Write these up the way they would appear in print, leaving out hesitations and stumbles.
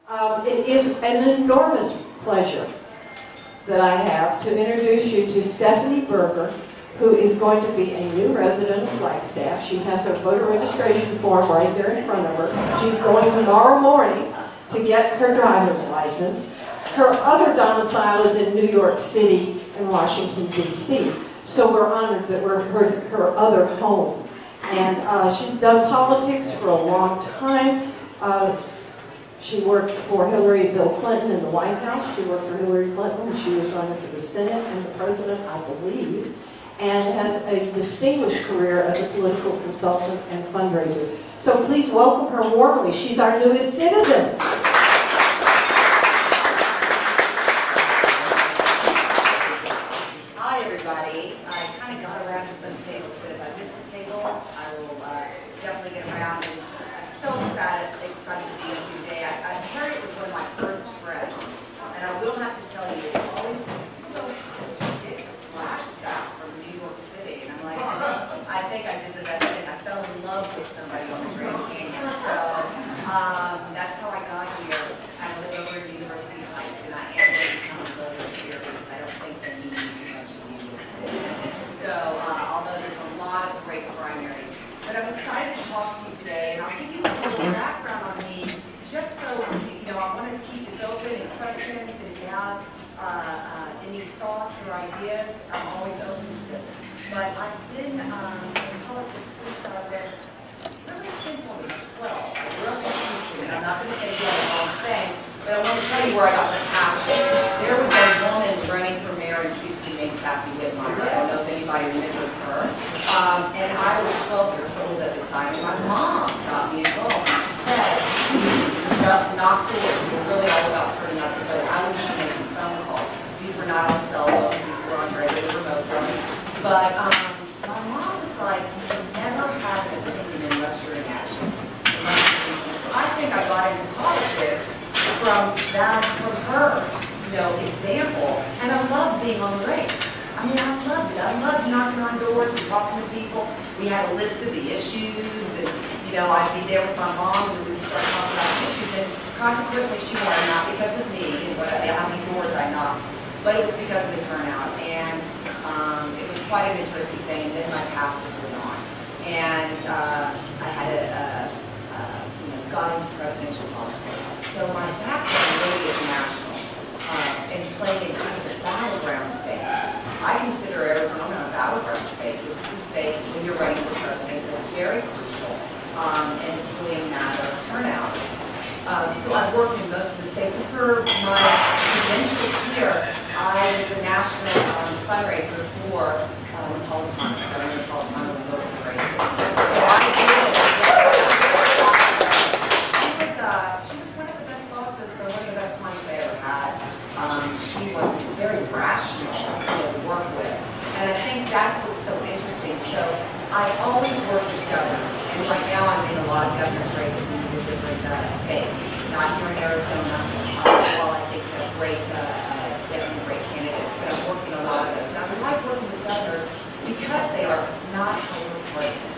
It is an enormous pleasure that I have to introduce you to Stephanie Berger, who is going to be a new resident of Flagstaff. She has her voter registration form right there in front of her. She's going tomorrow morning to get her driver's license. Her other domicile is in New York City and Washington, D.C. So we're honored that we're her other home. And she's done politics for a long time. She worked for Bill Clinton in the White House. She worked for Hillary Clinton when she was running for the Senate and the President, I believe, and has a distinguished career as a political consultant and fundraiser. So please welcome her warmly. She's our newest citizen. Hi, everybody. I kind of got around to some tables, but if I missed a table, I will definitely get around. And I'm so excited to be here today. I heard it was one of my first friends, and I will have to tell you, it's always, how did you get to Flagstaff from New York City? And I'm like, I think I did the best thing. I fell in love with somebody on the Grand Canyon. So that's how I got here. I live over in University Heights, and I am going to become a voter here because I don't think they need too much in New York City. So although there's a lot of great primaries. But I'm excited to talk to you today, and I'll give you a little background on me, just so, I want to keep this open and questions, and if you have any thoughts or ideas, I'm always open to this. But I've been in politics since I was 12. I grew up in Houston, and I'm not going to say the wrong thing, but I want to tell you where I got my passion. There was a woman running for mayor in Houston named Kathy Whitmire. I don't know if anybody remembers her. And I was 12 years old at the time, and my mom got me involved. She said, knock doors. We were really all about turning out the vote. I was just making phone calls. These were not on cell phones. These were on regular remote phones. But my mom was like, you can never have an opinion unless you're in action. So I think I got into politics from her, example. And I love being on the race. I mean, I loved it. I loved knocking on doors and talking to people. We had a list of the issues, and I'd be there with my mom, and we would start talking about issues. And consequently, she won, not because of me and how many doors I knocked, but it was because of the turnout. And it was quite an interesting thing. And then my path just went on, and I had got into presidential politics. So my background really is national, and playing in kind of the battleground states. I consider Arizona a battleground state. This is a state, when you're running for president, that's very crucial, and it's really a matter of turnout. So I've worked in most of the states, and for my credentials here, I was a national fundraiser for Napolitano, running Napolitano in local races. So I did. She was one of the best bosses, so one of the best clients I ever had. She was very rational to work with, and I think that's what's so interesting. So I always work with governors, and right now I'm in a lot of governor's races in the different states. Not here in Arizona, while I think they're definitely great candidates, but I'm working a lot of those. And I like working with governors because they are not overpriced.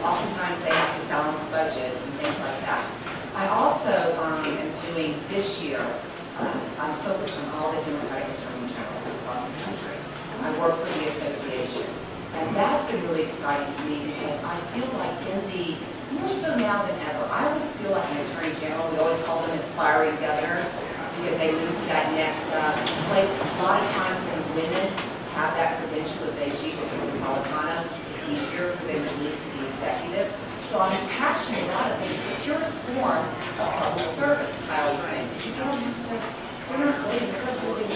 Oftentimes they have to balance budgets and things like that. I also am doing this year, I'm focused on all the Democratic Attorney Generals across the country. I work for the association. And that's been really exciting to me because I feel like more so now than ever, I always feel like an Attorney General, we always call them aspiring governors because they move to that next place. A lot of times when women have that credential as AG, as a Napolitano, it's easier for them to move to the executive. So I'm passionate about it. It's the purest form of public service, I always think. Because they don't have to, we're not voting,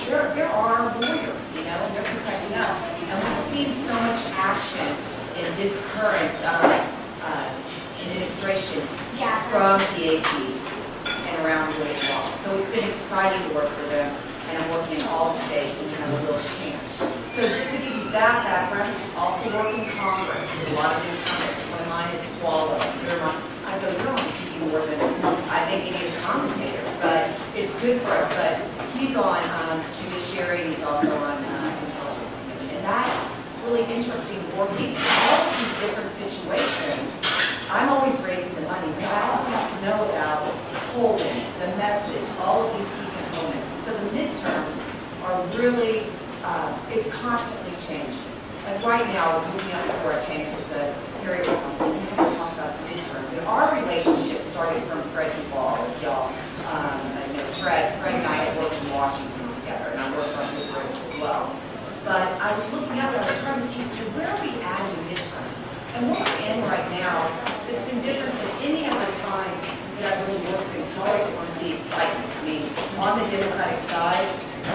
they're our lawyer, and they're protecting us. And we've seen so much action in this current administration from the AGs and around the law. So it's been exciting to work for them, and I'm working in all the states and have a real chance. So just to give you that background, also work in Congress with a lot of incumbents. One of mine is Swallow. I go, you're on TV more than I think any of the commentators, but it's good for us. But he's on judiciary, and he's also on intelligence committee. And that's really interesting working in all of these different situations. I'm always raising the money, but I also have to know about polling, the message, all of these key components. And so the midterms are really, it's constantly changing. And right now, I was looking up before I came because Harry was something, we haven't talked about the midterms. And our relationship started from Fred Duvall, y'all. You know, Fred and I had worked in Washington together, and I worked on his race as well. But I was looking up and I was trying to see, where are we at in the midterms? And what we're in right now, it's been different than any other time that I've really worked in politics, is the excitement. I mean, on the Democratic side,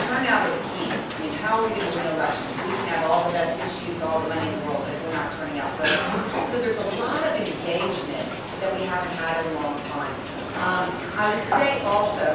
turnout is key. I mean, how are we going to win elections? We can have all the best issues, all the money in the world, but if we're not turning out votes. So there's a lot of engagement that we haven't had in a long time. I would say also,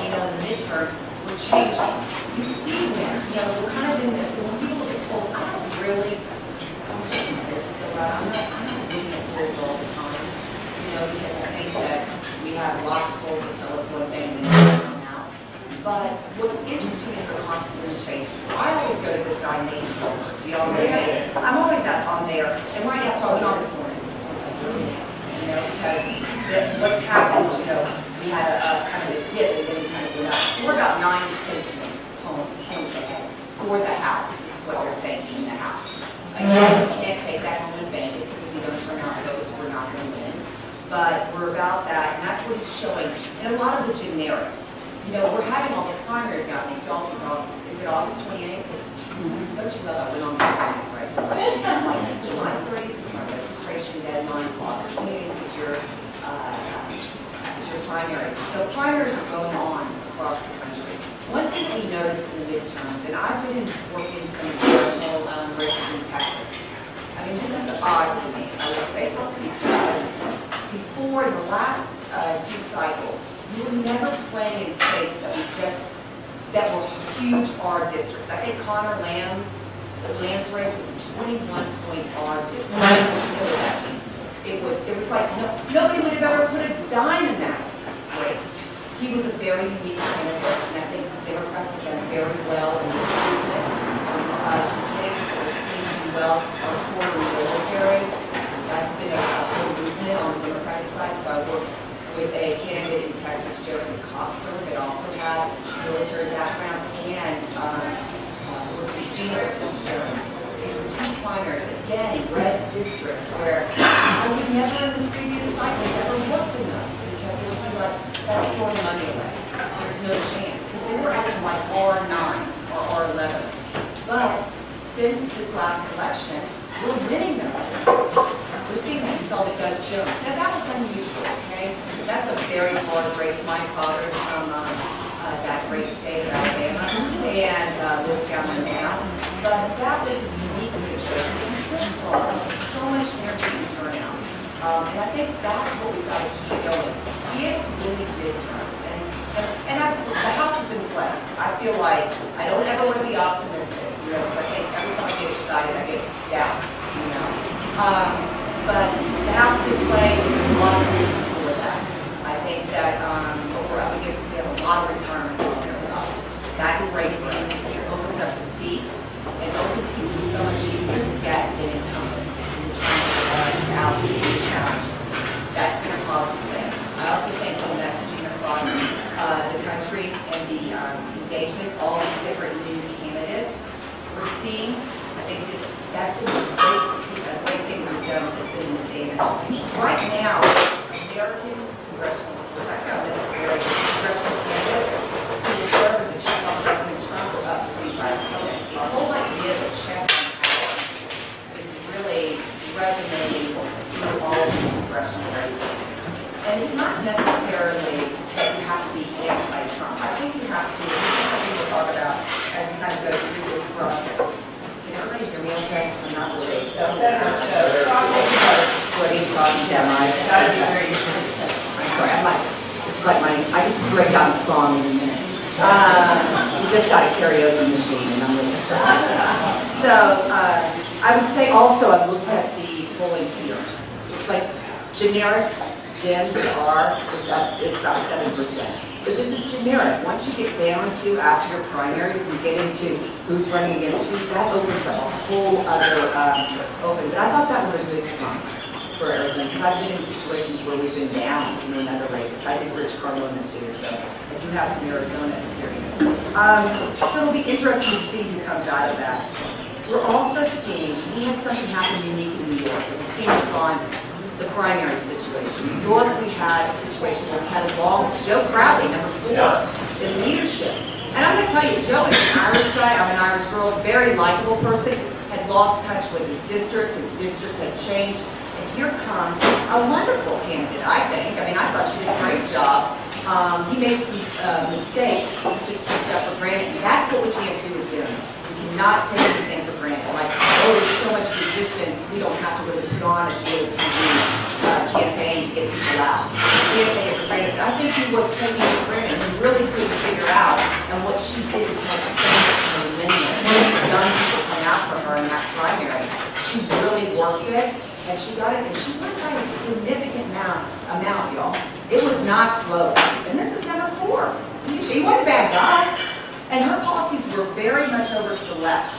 you know, in the midterms, we're changing. You see wins, you know, we're kind of in this, and when people look at polls, I don't really, I wish I can say this so loud, I'm not looking at polls all the time, you know, because I think that we have lots of polls that tell us one thing and then come out. But what's interesting is they're constantly changing. So I always go to this guy, Nate Silver. You all know Nate? I'm always out on there, and right now, so I went on this morning. I was like, you know, because what's happened, you know, we had a kind of a dip and then we kind of went up. So we're about 9 to 10 homes ahead for the House. This is what you're thinking in the House. Again, you can't take that home and bank it because if we don't turn out votes, we're not going to win. But we're about that, and that's what it's showing. And a lot of the generics. You know, we're having all the primaries now. I think you also saw, is it August 28th? Don't you love I went on the right? Like July 30th is my registration deadline. August 28th is your primary. So primaries are going on across the country. One thing we noticed in the midterms, and I've been working some congressional races in Texas. I mean, this is odd for me, I would say this, because before, in the last 2 cycles, we were never playing in states that were huge R districts. I think Connor Lamb's race was a 21-point R district. I don't know what that means. It was like nobody would have ever put a dime in that race. He was a very unique candidate, and I think the Democrats have done very well in recruitment. Candidates that are seen to do well are former military. That's been a whole movement on the Democratic side. So I worked with a candidate in Texas, Joseph Coxer, that also had military background, and Gina Jones. These were 2 primaries, again, in red districts where I would never in the previous cycles ever looked in those because it would be like, that's throwing money away. There's no chance. Because they were acting like R9s or R11s. But since this last election, we're winning those districts. We're seeing that. You saw the Judge Jones. Now that was unusual, okay? That's a very hard race. My father's from that great state of Alabama and lives down there now. But that was a unique situation. We still saw so much energy and turnout. And I think that's what we've got to keep going. To be able to win these midterms. And the House is in play. I feel like I don't ever want to be optimistic. You know, because I think every time I get excited, I get doused, you know. But the House is in play. There's a lot of reasons for that. I think that what we're up against is we have a lot of retirements on their side. That's great for us because it opens up to seat. And open seats is so much easier to get than incumbents to outseat and challenge. That's been a positive thing. I also think the messaging across the country and the engagement, all these different new candidates we're seeing, I think that's been a great thing we've done that's been an advantage. Right now, American congressional schools, I found this very congressional candidates who will serve as a check on President Trump are up to 35%. This whole idea of a check on power is really resonating through all of these congressional races. And it's not necessarily that you have to be anti-Trump. I think you have to, this is something we'll talk about as we kind of go through this process. Can everybody hear me okay? Because I'm not really sure. What are you talking about? That would be very interesting. I'm sorry, this is like I can break down a song in a minute. We just got a karaoke machine and I'm really excited. So, I would say also I've looked at the polling here. It's like generic. Dem to R is up, it's about 7%. But this is generic. Once you get down to after your primaries and get into who's running against who, that opens up a whole other open. But I thought that was a good sign for Arizona because I've been in situations where we've been down in other races. I did Rich Carlona too, so has some Arizona experience. So it'll be interesting to see who comes out of that. We're also seeing, we had something happen unique in New York. We've seen this on the primary situation. New York, we had a situation where we had a long, Joe Crowley, number 4, in leadership. And I'm going to tell you, Joe is an Irish guy, I'm an Irish girl, very likable person, had lost touch with his district had changed, and here comes a wonderful candidate, I think. I mean, I thought she did a great job. He made some mistakes, he took some stuff for granted, and that's what we can't do as Dems. We cannot take anything for granted. Like, oh, there's so much resistance, we don't have to really put on a GOTV campaign to get people out. We can't take it for granted. I think he was taking it for granted and really couldn't figure out, and what she did is make so much momentum. Young people come out for her in that primary. She really worked it, and she got it, and she won by a significant amount, y'all. It was not close. And this is number 4. He wasn't a bad guy. And her policies were very much over to the left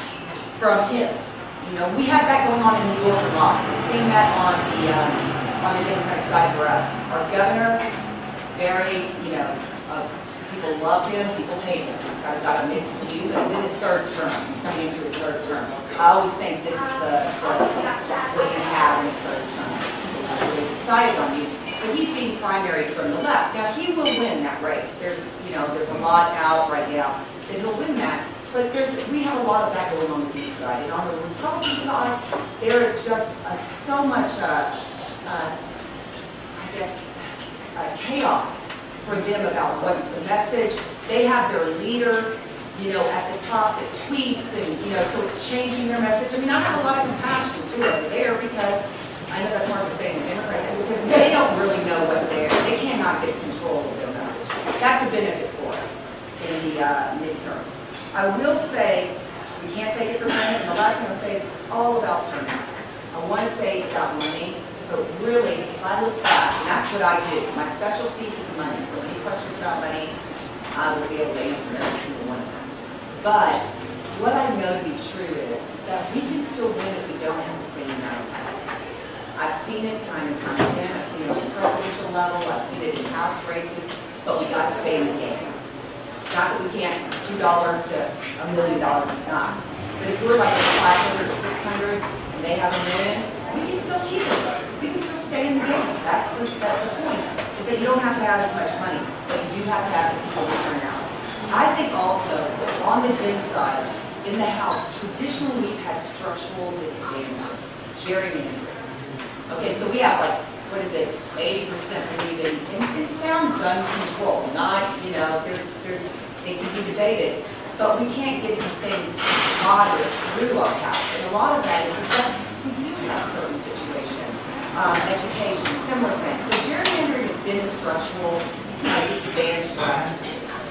from his. You know, we had that going on in New York a lot. We've seen that on the Democratic side for us. Our governor, very, people love him, people hate him. He's got a mixed view, but he's in his 3rd term. He's coming into his 3rd term. I always think this is what you have in the 3rd term. People have really decided on you. But he's being primary from the left. Now, he will win that race. There's a lot out right now that he'll win that. But we have a lot of that going on the east side. And on the Republican side, there is just so much, chaos for them about what's the message. They have their leader, at the top that tweets, and, so it's changing their message. I mean, I have a lot of compassion, too, over there, because I know that's hard to say in the Democrat, because they don't really know what they cannot get control of their message. That's a benefit for us in the midterms. I will say, we can't take it for granted, and the last thing I'll say is it's all about turnout. I want to say it's about money, but really, if I look back, and that's what I do, my specialty is money, so any questions about money, I will be able to answer every single one of them. But what I know to be true is that we can still win if we don't have the same amount of money. I've seen it time and time again. I've seen it on the presidential level. I've seen it in House races, but we got to stay in the game. It's not that we can't $2 to $1 million. It's not. But if we're like at 500 or 600 and they have $1 million, we can still keep it. We can still stay in the game. That's the point. Is that you don't have to have as much money, but you do have to have the people to turn out. I think also on the Dem side, in the House, traditionally we've had structural disadvantages, gerrymandering. Okay, so we have 80% believe in sound gun control, not, it can be debated, but we can't get anything moderate through our House. And a lot of that is that we do have certain situations, education, similar things. So gerrymandering has been a structural disadvantage for us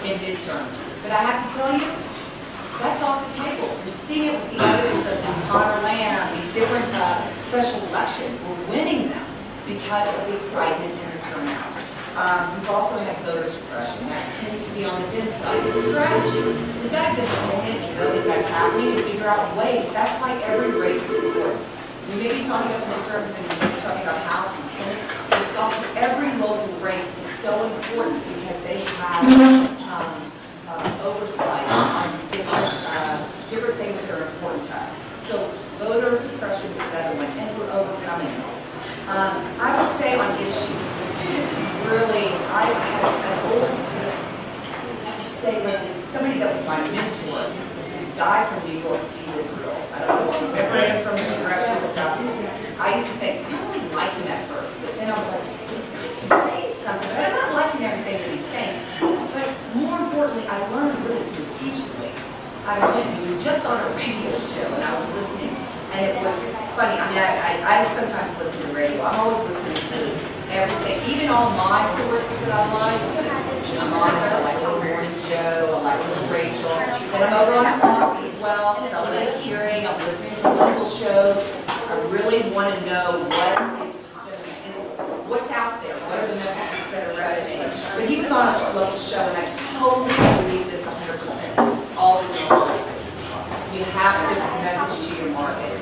in midterms. But I have to tell you, that's off the table. We're seeing it with the others of this Connor Lamb, these different special elections. We're winning them because of the excitement and the turnout. We've also had voter suppression. That tends to be on the Dem side. It's a strategy. We've got to just own it, know that that's happening, and figure out ways. That's why every race is important. We may be talking about midterms and we may be talking about House and Senate, but it's also every local race is so important because they have oversight on different things that are important to us. So voter suppression is another one, and we're overcoming it. I would say on issues, this is really, I had an old, say somebody that was my mentor, this is a guy from New York, Steve Israel. I don't know if you remember him from the congressional stuff. I used to think, I don't really like him at first, but then I was like, he's saying something, but I'm not liking everything that he's saying. But more importantly, I learned really strategically. He was just on a radio show, and I was listening, and it was funny. I mean, I sometimes listen to radio. I'm always listening to everything, even all my sources that I like. I'm honest, I like Little Morning Joe, I like Little Rachel. Then I'm over on Fox as well, so I'm hearing, I'm listening to local shows. I really want to know what is the sentiment, and it's what's out there, what are the messages that are resonating. But he was on a local show, and I totally believe this 100%. It's always in the voices. You have to message to your market.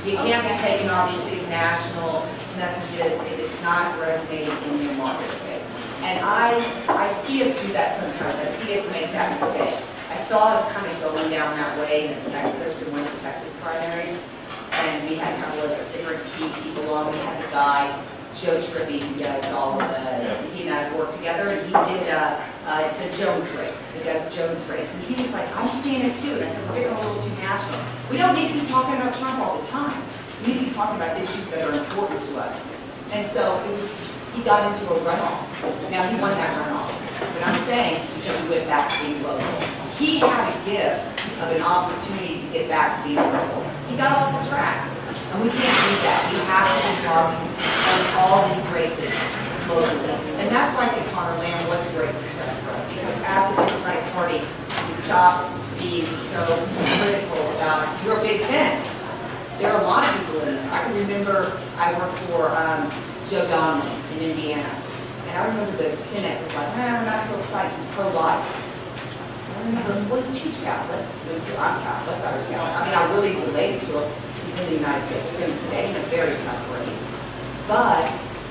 You can't be taking all these big national messages if it's not resonating in your market space. And I see us do that sometimes. I see us make that mistake. I saw us kind of going down that way in Texas, in one of the Texas primaries, and we had a couple of different key people on. We had the guy, Joe Tribby, who does all of the, he and I worked together, and he did the Jones race, the Doug Jones race. And he was like, I'm seeing it too. And I said, we're getting a little too national. We don't need to be talking about Trump all the time. We need to be talking about issues that are important to us. And so he got into a runoff. Now he won that runoff. But I'm saying, because he went back to being local. He had a gift of an opportunity to get back to being local. He got off the tracks. And we can't do that. We have to be talking on all these races locally. And that's why I think Connor Lamb was a great success for us, because as the Democratic Party, we stopped being so critical about your Big Tent. There are a lot of people in there. I can remember I worked for Joe Donnelly in Indiana. And I remember the Senate was like, we're not so excited, he's pro-life. I remember, well, he's huge Catholic. I'm Catholic, I was Catholic. I mean, I really related to him. He's in the United States Senate today in a very tough race. But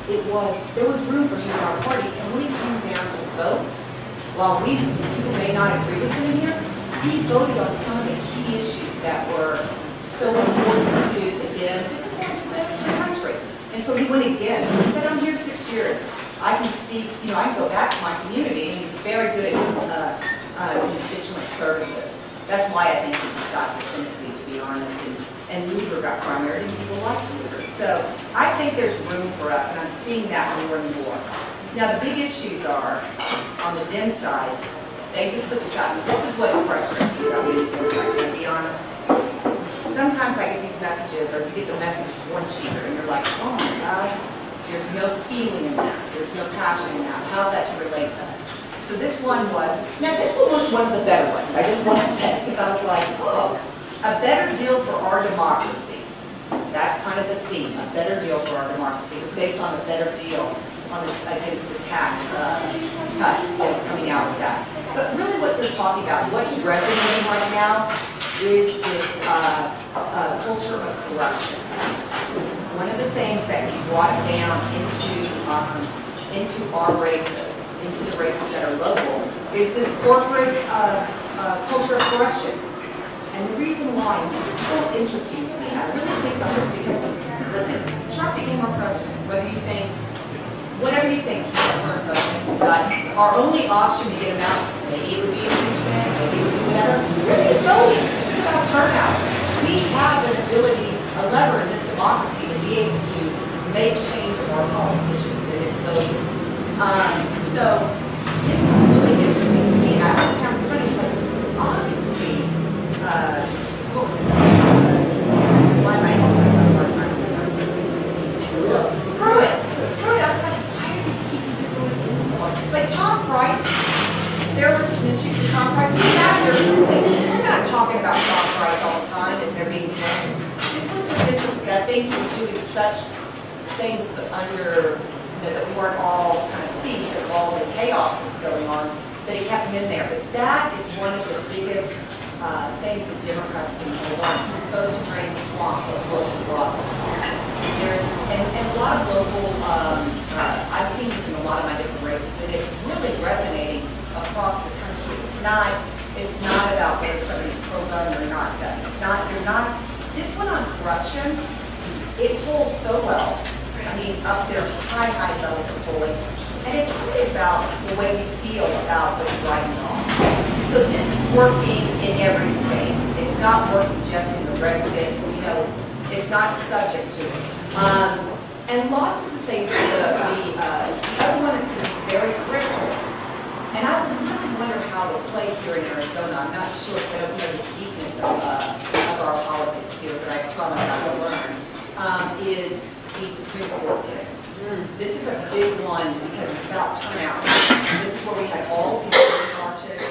there was room for him in our party. And when it came down to votes, while people may not agree with him here, he voted on some of the key issues that were so important to the Dems and important to the country. And so he went against. He said, I'm here 6 years. I can speak, I can go back to my community, and he's very good at constituent services. That's why I think he got the Senate seat, to be honest, and Lugar got primaried, and people like Lugar. So I think there's room for us, and I'm seeing that more and more. Now, the big issues are, on the Dem side, they just put this out, and this is what frustrates me about being a Democrat, to be honest. Sometimes I get these messages, or you get the message one sheet, and you're like, oh my God, there's no feeling in that, there's no passion in that. How's that to relate to us? So this one was, now this one was one of the better ones, I just want to say, because I was like, oh, a better deal for our democracy. That's kind of the theme, a better deal for our democracy. It was based on a better deal on against the tax cuts that were coming out with that. But really what they're talking about, what's resonating right now, is this culture of corruption. One of the things that we brought down into our races, into the races that are local, is this corporate culture of corruption. And the reason why, and this is so interesting to me, I really think about this because, listen, Trump became our president, whatever you think, he's our current president, but our only option to get him out, maybe it would be impeachment, maybe it would be whatever, really is voting. This is about turnout. We have an ability, a lever in this democracy to be able to make change of our politicians, and it's voting. So this is really interesting to me. I was kind of funny. It's like, obviously, what was his name? Why am I having a hard time remembering his name? So, Pruitt. I was like, why are we keeping people in so long? Like Tom Price, there was issues with Tom Price. He was out here. We're not talking about Tom Price all the time and they're being mentioned. This was just interesting. I think he was doing such things under, that we weren't all kind of seeing because of all the chaos that's going on, that he kept him in there. But that is one of the biggest things that Democrats can hold on. We're supposed to drain the swamp, but local brought the swamp. And a lot of local, I've seen this in a lot of my different races, and it's really resonating across the country. It's not about whether somebody's pro-gun or not gun. This one on corruption, it polls so well. I mean, up there, high levels of polling. And it's really about the way we feel about what's right and wrong. So this is working in every state. It's not working just in the red states. It's not subject to it. And lots of the things that the other one is going to be very critical. And I really wonder how it'll play here in Arizona. I'm not sure if I don't know the deepness of our politics here, but I promise I will learn, is the Supreme Court hearing. This is a big one because it's about turnout. This is where we had all of these big marches,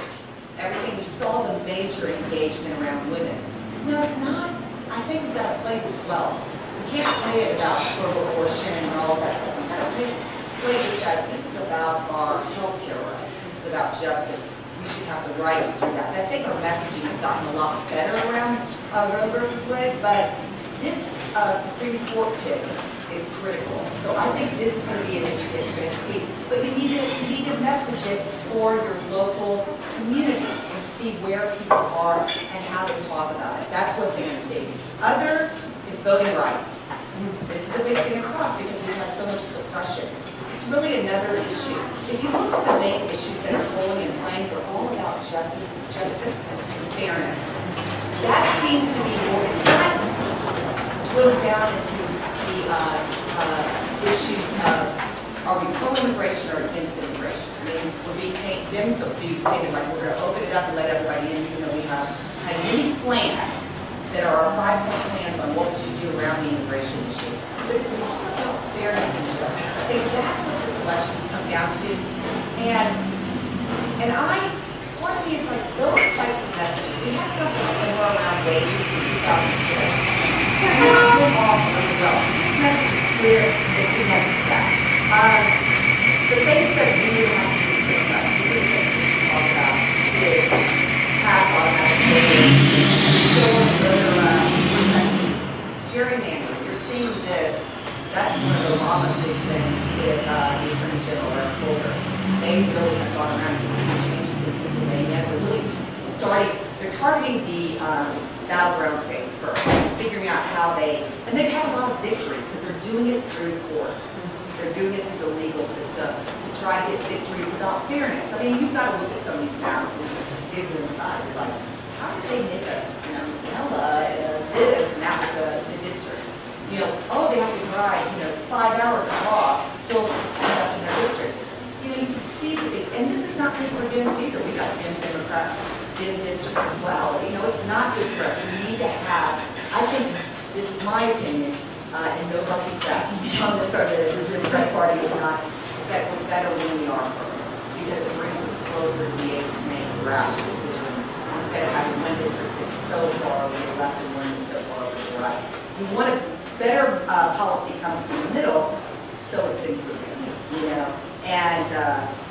everything. You saw the major engagement around women. No, it's not. I think we've got to play this well. We can't play it about pro-abortion and all that stuff. We've got to play this as this is about our health care rights. This is about justice. We should have the right to do that. And I think our messaging has gotten a lot better around Roe versus Wade, but this Supreme Court pick is critical. So I think this is going to be an issue that you're going to see. But you need to message it for your local communities and see where people are and how to talk about it. That's what they're going to see. Other is voting rights. This is a big thing across because we've had so much suppression. It's really another issue. If you look at the main issues that are polling and playing, they're all about justice and fairness. That seems to be more, it's not dwindled down into the issues of, are we pro-immigration or against immigration? I mean, we're being paid, Dems will be painted like we're going to open it up and let everybody in, even though we have had many plans that are our 5-point plans on what we should do around the immigration issue. But it's all about fairness and justice. I think that's what this election's come down to. And part of me is like those types of messages. We had something similar around wages in 2006. And it went off really well. So this message is clear, it's connected to that. The things that we really have to do is take us. These are the things that we talk about is pass automatic voting, restore voter protections, gerrymandering. You're seeing this. That's one of the longest big things with the Attorney General, Eric Holder. They really have gone around and seen changes in Pennsylvania. They're really they're targeting the battleground states first, figuring out how and they've had a lot of victories because they're doing it through courts. They're doing it through the legal system to try to get victories about fairness. I mean, you've got to look at some of these maps and just dig inside. You're like, how did they make Ella this and that was the district? Oh, they have to drive, 5 hours across to still end up in their district. You can see this, and this is not good for Dems either. We got Democrat districts as well. It's not good for us. We need to have, I think, this is my opinion, and nobody's backing me on this, or the Democratic Party is not, is that we're better when we are because it brings us closer to be able to make rash decisions instead of having one district that's so far over the left and one that's so far over the right. We want a better policy comes from the middle, so it's been proven, and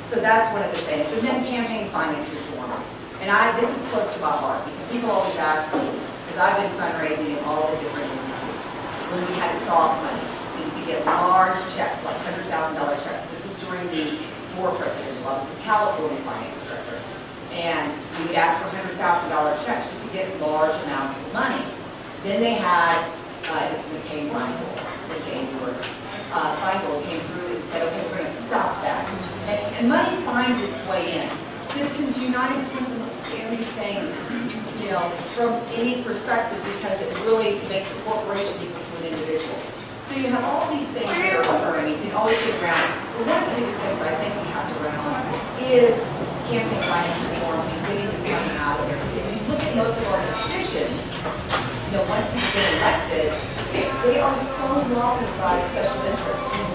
so that's one of the things. And then campaign finance reform. And this is close to my heart because people always ask me, because I've been fundraising in all the different entities, when we had soft money, so you could get large checks, like $100,000 checks. This was during the more presidential. I was his California finance director. And we would ask for $100,000 checks. You could get large amounts of money. Then they had, it's McCain-Feingold, Feingold came through and said, okay, we're going to stop that. And money finds its way in. Citizens United is one of the most scary things, from any perspective because it really makes a corporation equal to an individual. So you have all these things that are occurring. You can always get around. But one of the biggest things I think we have to run on is campaign finance reform and getting this money out of there. Because if you look at most of our decisions, once people get elected, they are so lobbied by special interests. And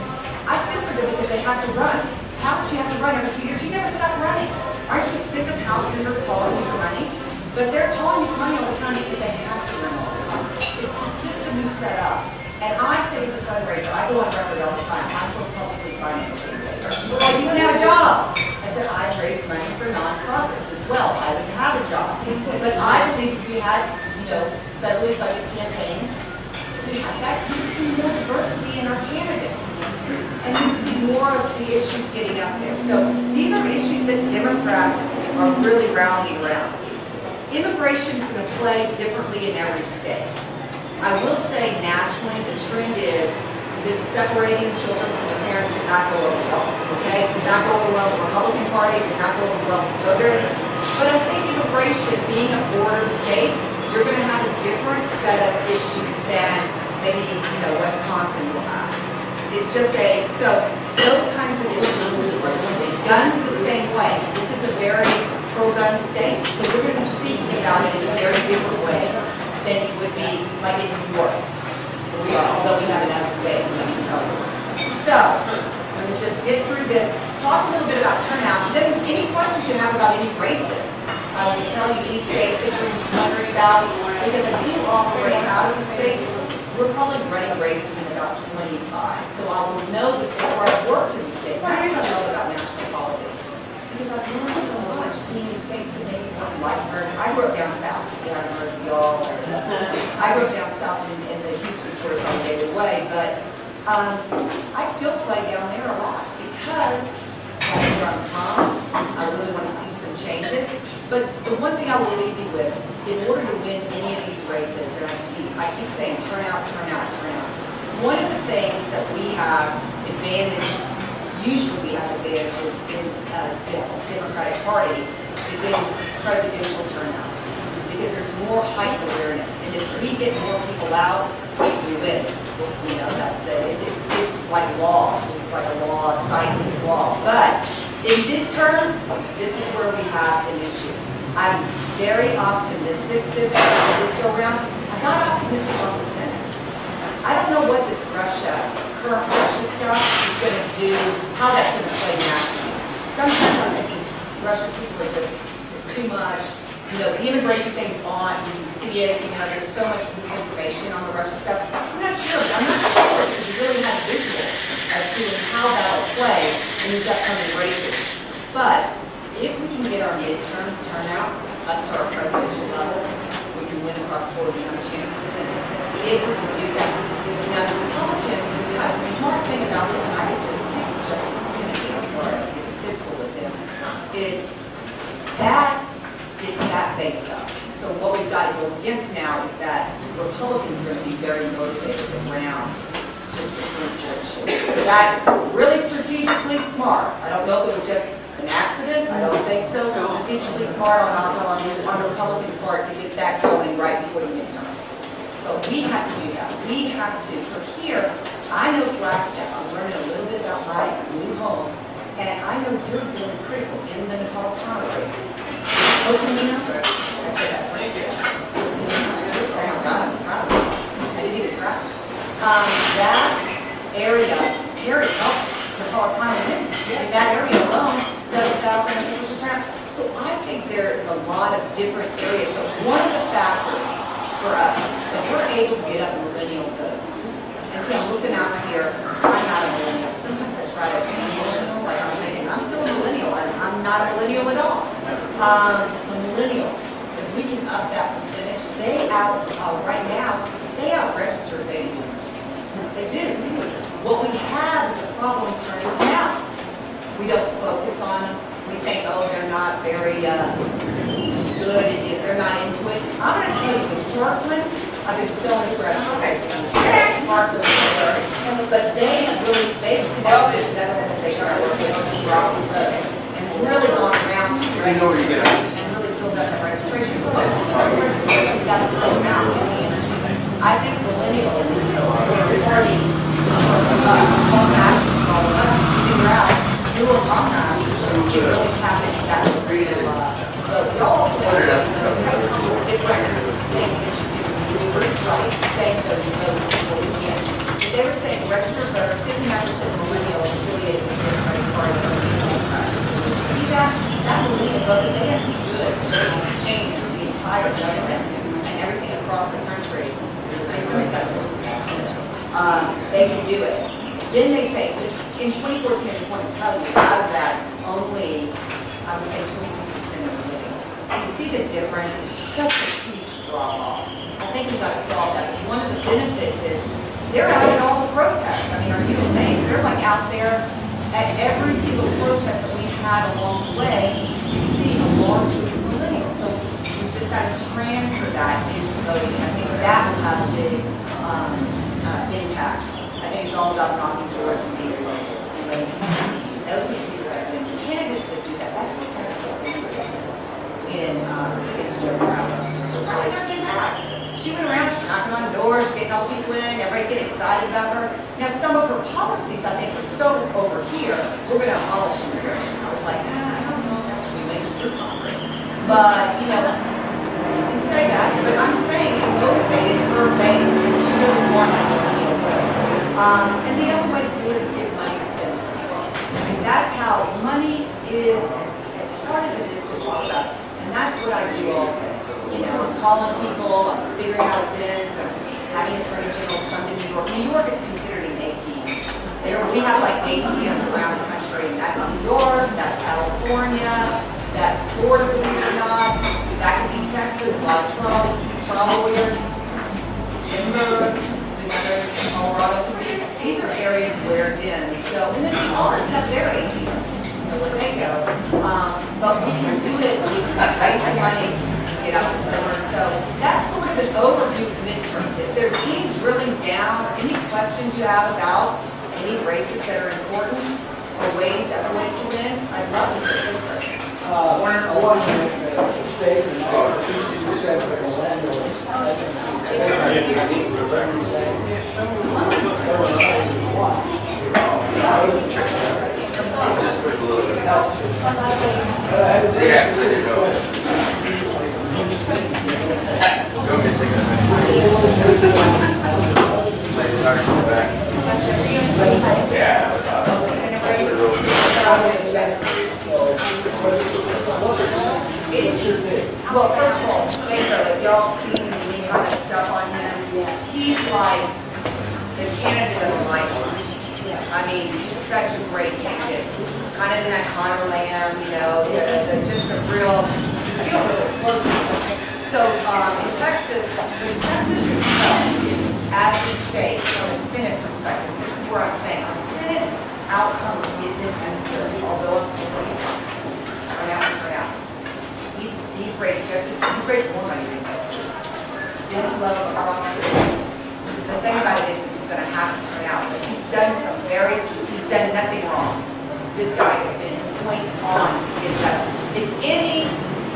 I feel for them because they have to run. House, you have to run every 2 years. You never stop running. Aren't you sick of House members calling you for money? But they're calling you for money all the time because they have to run all the time. It's the system you set up. And I say as a fundraiser, I go on record all the time, I'm for publicly financed campaigns. Well, you don't have a job. I said, I raise money for nonprofits as well. I would have a job. But I believe if we had, federally funded campaigns, if we had that, you would see more diversity in our candidates. And you can see more of the issues getting out there. So these are issues that Democrats are really rallying around. Immigration is going to play differently in every state. I will say nationally, the trend is this separating children from their parents did not go over well. Okay? Did not go over well with the Republican Party, did not go over well with voters. But I think immigration, being a border state, you're going to have a different set of issues than maybe, Wisconsin will have. It's just so those kinds of issues, guns the same way. This is a very pro-gun state, so we're going to be speaking about it in a very different way than it would be like in New York, where we are, although we have an out-of-state, let me tell you. So, let me just get through this, talk a little bit about turnout, then any questions you have about any races. I will tell you any states that you're wondering about, because I do operate out of the states. We're probably running races in about 25, so I will know the state where I've worked in the state. Why do I know about national policies? Because I've learned so much being in states that maybe weren't like Berger. I grew up down south, if you haven't heard of y'all. I grew up down south in the Houston sort of David way, but I still play down there a lot because that's where I'm from. I really want to see some changes. But the one thing I will leave you with, in order to win any of these races, and I keep saying turn out, turn out, turn out. One of the things that we have advantage, usually we have advantages in a Democratic Party, is in presidential turnout. Because there's more height awareness. And if we get more people out, we win. You know, it's like laws. This is like a law, a scientific law. But in midterms, this is where we have an issue. I'm very optimistic this go around. I'm not optimistic on the Senate. I don't know what this current Russia stuff is going to do, how that's going to play nationally. Sometimes I'm thinking Russian people are just, it's too much. You know, the immigration thing's on, you can see it, you know, there's so much misinformation on the Russia stuff. I'm not sure because we really have a visual as to how that'll play in these upcoming races. But if we can get our midterm turnout up to our presidential levels, we can win across the board and have a chance at the Senate. If we can do that. Now, the Republicans, because the smart thing about this, and I could just think Justice Kennedy, I'm sorry, I'm getting physical with him, is that it's that base up. So what we've got to go against now is that Republicans are going to be very motivated around the Supreme Court choice. So that really strategically smart. I don't know if it was just an accident. I don't think so. Strategically smart on the Republicans' part to get that going right before the midterms. But we have to do that. We have to. So here, I know Flagstaff. I'm learning a little bit about my new home. And I know you're really critical in the Napolitano race. Opening up, I said that right here. I didn't even practice. That area, Napolitano, in that area alone, 7,000 people should turn out. So I think there is a lot of different areas. But one of the factors for us is we're able to get up millennial votes. And so I'm looking out here, I'm not a millennial. Sometimes I try to be emotional, like I'm thinking, I'm still a millennial. I'm not a millennial at all. The millennials, if we can up that percentage, right now, they out-register baby boomers. They do. What we have is a problem turning them out. We don't focus on them. We think, oh, they're not very good, they're not into it. I'm going to tell you, with Parkland, I've been so impressed. Okay, so Parkland, but they have really, they've connected with that organization I work with, and really gone around to register and really build up that registration. Because registration, you got to take them out. I think millennials, so we're party, call to action for all of us to figure out who will compromise to really tap into that real but we also have different things that you do. We're trying to thank those people we can. They were saying registered voters, 59% of millennials affiliated with the Democratic Party are Democrats. See that? That millennial vote, they understood they changed the entire government and everything across the country. I mean, somebody's got this. They can do it. Then they say, in 2014, I just want to tell you, out of that, only, I would say 22% of millennials. So you see the difference, it's such a huge drop-off. I think we've got to solve that. One of the benefits is they're out at all the protests. I mean, are you amazed? They're like out there at every single protest that we've had along the way. You see a large group of millennials. So we've just got to transfer that into voting. I think that will have a big impact. I think it's all about knocking doors and being local and letting people see you. Those are the people that win. The candidates that do that, that's what that is in it's Joe Brown. So probably not getting back. She went around, she's knocking on doors, getting all people in, everybody's getting excited about her. Now some of her policies I think were so over here, we're going to abolish immigration. I was like, I don't know if that's what we make it through Congress. But, you know, you can say that, but I'm saying it motivated her base and she really wanted millennial vote. And the other way to do it is give money to them. I mean, that's how money is, as hard as it is to talk about, and that's what I do all day. You know, I'm calling people, I'm figuring out events, I'm having attorney generals come to New York. New York is considered an ATM. We have like ATMs around the country, and that's New York, that's California, that's Florida, believe it or not, that could be Texas, a lot of trial lawyers, Denver, Colorado could be. these are areas where, again, so, and then the artists have their ATMs, where they go. But we can do it, we can raise the money, you know, so that's sort of an overview of midterms. If there's any drilling down, or any questions you have about any races that are important, or ways, other ways to win, I'd love to hear this, sir. I want to make a statement. You said that the landlords. Just put a little bit of help. Well, first of all, if y'all seen any kind of stuff on him, he's like the candidate of a lifetime. I mean, he's such a great candidate. Kind of in that Connor Lamb, you know, just a real, you feel really close to him. So in Texas itself, as a state, from a Senate perspective, this is where I'm saying our Senate outcome isn't as good, although it's still pretty positive. Turn out. He's raised he's raised more money than Texas. Dennis Love across the board. The thing about it is he's going to have to turn out, but he's done he's done nothing wrong. This guy has been point on to get better. If any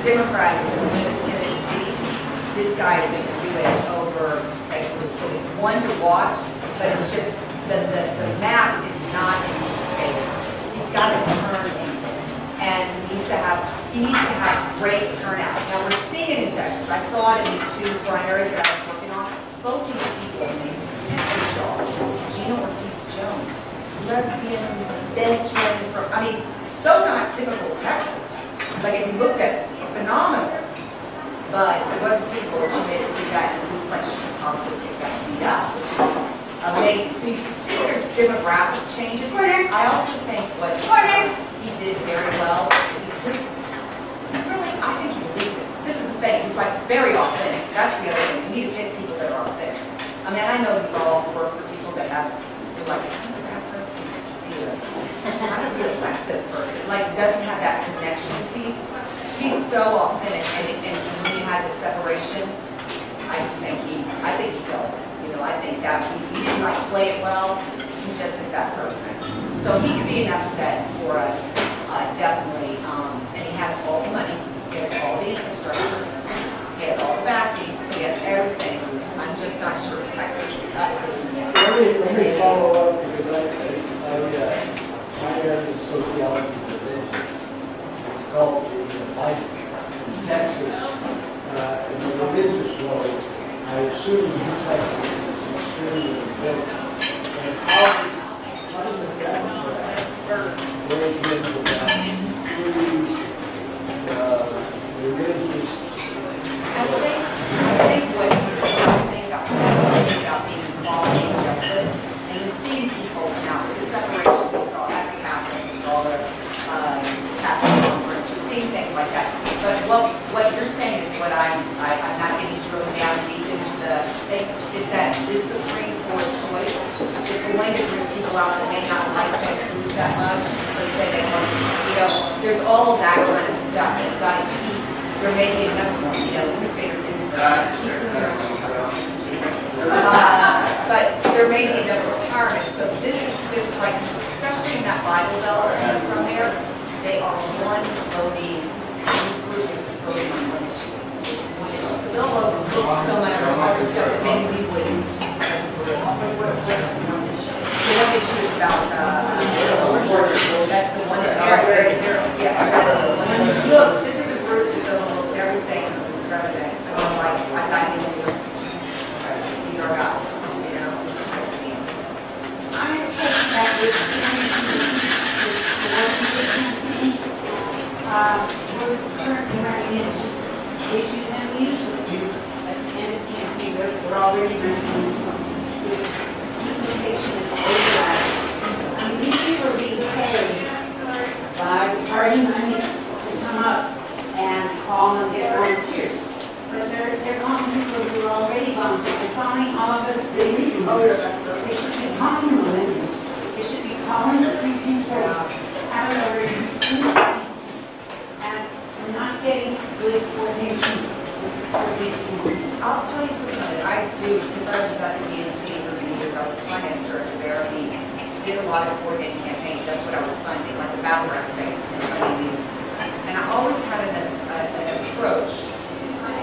Democrat is going to win a Senate seat, this guy is going to do it over Texas. So it's one to watch, but it's just the map is not in his favor. He's got to turn anything, and he needs to have great turnout. Now we're seeing it in Texas. I saw it in these two primaries that I was working on. Both these people, Texas Shaw, Gina Ortiz-Jones, lesbian, veteran from, I mean, so not typical Texas. Like if you looked at it, phenomenal. But it wasn't typical. She made it looks like she could possibly get that seat up, which is amazing. So you can see there's demographic changes. I also think what he did very well is he took, really, I think he believes it. This is the thing, he's like very authentic. That's the other thing. You need to pick people that are authentic. I mean, I know you all work for people that you're like, I don't know that person. I don't really like this person. Like, doesn't have that connection piece. He's so authentic, and when you had the separation, I think he felt it. You know, I think that he didn't like play it well. He just is that person. So he could be an upset for us, definitely. And he has all the money. He has all the infrastructure. He has all the backing. So he has everything. I'm just not sure Texas is up to him yet. Let me follow up because my area is sociology division. It's called Texas, in the religious world, I assume Texas is extremely important. And how does the Democrats break into that religious? I think what you're saying about being equality and justice, and you're seeing people now with the separation we saw as a Catholic, we saw the Catholic conference, you're seeing things like that. But what you're saying is what I'm not getting drilled down deep into the thing, is that this Supreme Court choice is going to bring people out that may not like Ted Cruz that much, but say they want to, you know, there's all of that kind of stuff that you've got to keep. There may be enough, you know, innovator things that keep doing their but there may be enough retirement. So this is like, especially in that Bible Belt from there, they are one voting. This group is voting on one issue. It's one issue. So they'll overlook so much other stuff that maybe we wouldn't as a group. The one issue is about that's the one area. Yes, that's the one. Look, this is a group that's overlooked everything from this president. I thought he was. He's our guy. You know, I stand. I think that with what is currently running into issues and usually at the end of the campaign, we're already running into duplication and overlap. I mean, these people are being paid by party money to come up and call and get volunteers. But they're calling people who are already volunteers. They're calling all of us, they should be calling them calling the precincts over, having already two pieces, and we're not getting good coordination with the coordinating. I'll tell you something that I do, because I was at the DNC for many years, I was the finance director there, we did a lot of coordinating campaigns, that's what I was funding, like the battleground states, funding these. And I always had an approach,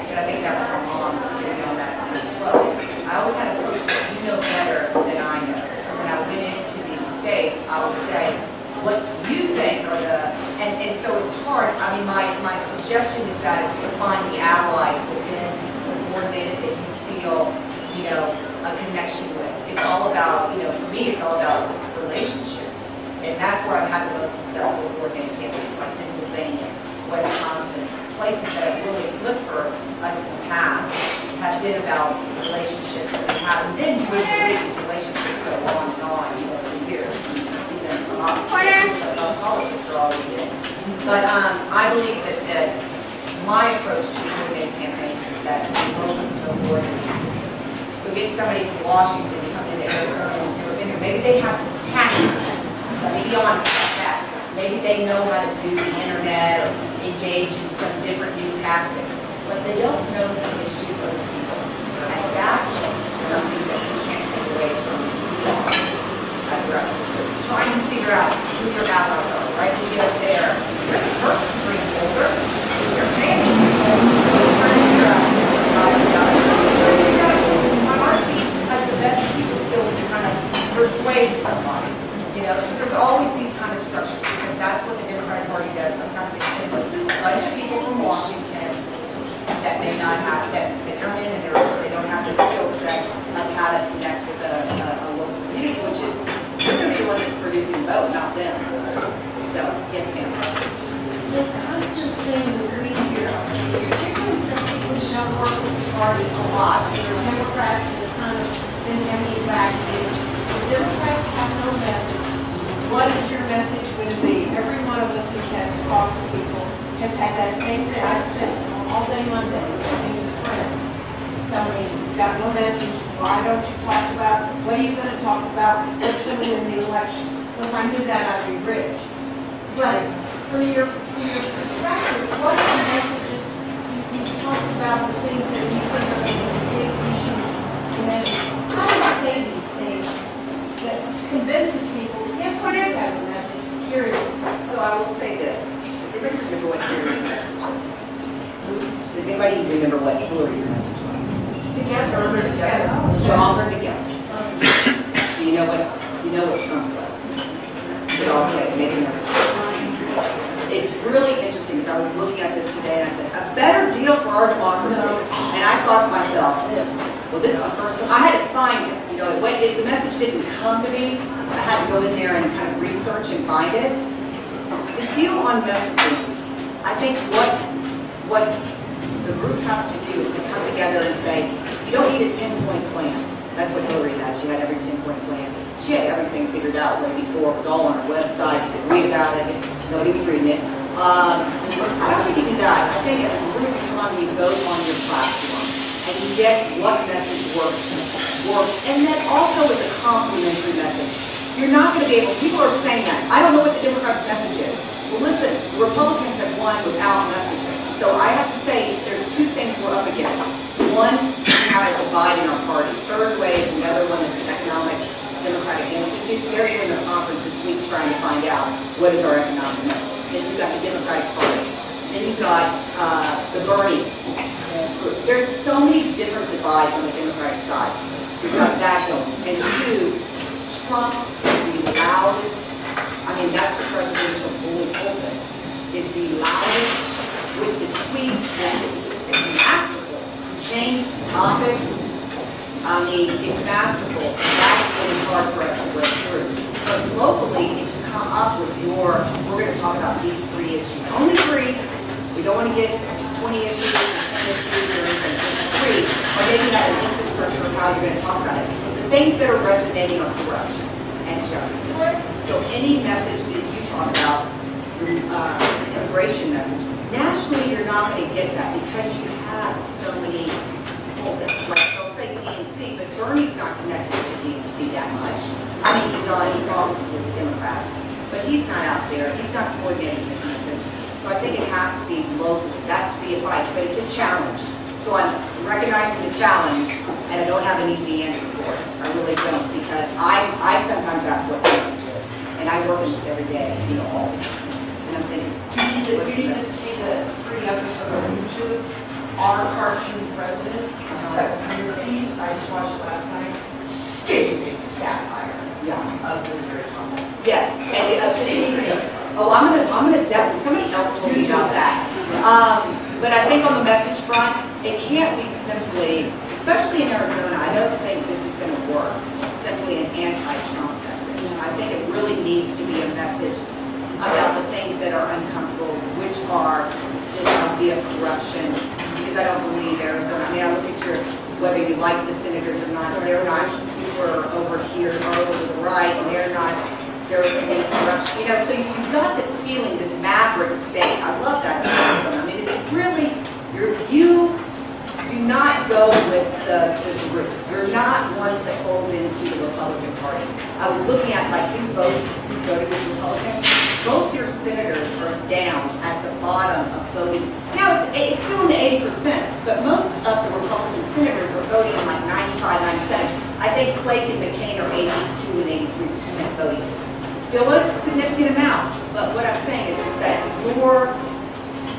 and I think that was my mom getting me on that as well. I always had an approach that you know better than I know. So when I went into these states, I would say, what do you think are the, and so it's hard. I mean, my suggestion is that is to find the allies within the coordinated that you feel, you know, a connection with. It's all about, you know, for me, it's all about relationships. And that's where I've had the most successful coordinated campaigns, like Pennsylvania, Wisconsin, places that have really flipped for us in the past have been about relationships that we have. And then you would believe these relationships go on and on, you know, for years. You can see them come up. Politics are always in. But I believe that my approach to coordinated campaigns is that moments of coordinating. So getting somebody from Washington to come into Arizona who's never been here, maybe they have some tactics. Let me be honest about that. Maybe they know how to do the internet or engage in some different new tactic, but they don't know the issues of the people. And that's something that you can't take away from the rest of us. So trying to figure out who your allies are, right? You get up there, you're the first screen holder, your family's screen holder, so you're trying to figure out who your allies are. So trying to figure out our team has the best people skills to kind of persuade somebody. You know, so there's always these kind of structures because that's what the Democratic Party does. Sometimes they send a bunch of people from Washington that may not have, that they come in and they don't have the skill set of how to connect with a local community, which is, you're going to be the one that's producing the vote, not them. So, yes, ma'am. The constant thing that we hear, particularly from people who don't work with the party a lot, they're Democrats and it's kind of been hanging back, is the Democrats have no message. What is your message going to be? Every one of us who's had to talk to people has had that same thing. I said all day Monday, talking to friends. Tell me, you've got no message. Why don't you talk about, what are you going to talk about? What's going to win the election? Well, if I knew that, I'd be rich. But from your perspective, what are the messages you talk about the things that you think are the big issue? And how do you say these things that convinces people, yes, we do have a message, here it is. So I will say this. Does anybody remember what Hillary's message was? Does anybody remember what Hillary's message was? Together, together. Stronger together. Do you know what Trump's was? We all say, making It's really interesting because I was looking at this today and I said, a better deal for our democracy. And I thought to myself, well, this is the first time. I had to find it. You know, the message didn't come to me. I had to go in there and kind of research and find it. The deal on messaging, I think what the group has to do is to come together and say, you don't need a 10-point plan. That's what Hillary had. She had every 10-point plan. She had everything figured out way before. It was all on her website. You could read about it. Nobody was reading it. I don't think you do that. I think as a group, you come on, you vote on your platform, and you get what message works, and then also is a complimentary message. You're not going to be able, people are saying that. I don't know what the Democrats' message is. Well, listen, Republicans have won without messages. So I have to say, there's two things we're up against. One, we have a divide in our party. Third way is another one is the Economic Democratic Institute. They're doing a conference this week trying to find out what is our economic message. Then you've got the Democratic Party. Then you've got the Bernie group. There's so many different divides on the Democratic side. You've got that going. And two, Trump is the loudest, I mean, that's the presidential bully pulpit, is the loudest with the tweets and it's masterful to change the topic. I mean, it's masterful. That's really hard for us to break through. But locally, if you come up with we're going to talk about these 3 issues. Only 3. We don't want to get 20 issues or 10 issues or anything. Just 3. Or maybe have an infrastructure of how you're going to talk about it. The things that are resonating are corruption and justice. So any message that you talk about, immigration message, nationally you're not going to get that because you have so many pulpits. Like they'll say DNC, but Bernie's not connected to the DNC that much. I mean, he promises with the Democrats. advice, but it's a challenge. So I'm recognizing the challenge, and I don't have an easy answer for it. I really don't, because I sometimes ask what the message is, and I work in this every day, all the time. And I'm thinking, You need to see the free episode on YouTube, Our Cartoon President. That's your piece, I just watched it last night. Scathing satire yeah. of this very topic. Yes, I'm gonna definitely, somebody else told me about that. But I think on the message front, it can't be simply, especially in Arizona, I don't think this is gonna work, simply an anti-Trump message. I think it really needs to be a message about the things that are uncomfortable, which are this idea of corruption, because I don't believe Arizona, I look at whether you like the senators or not, they're not super over here or over to the right, and they're against corruption. So you've got this feeling, this maverick state. I love that in Arizona. It's really, you do not go with the group. You're not ones that fold into the Republican Party. I was looking at who votes, who's voting with Republicans. Both your senators are down at the bottom of voting. Now, it's still in the 80%, but most of the Republican senators are voting in 95, 97. I think Flake and McCain are 82 and 83% voting. Still a significant amount, but what I'm saying is that your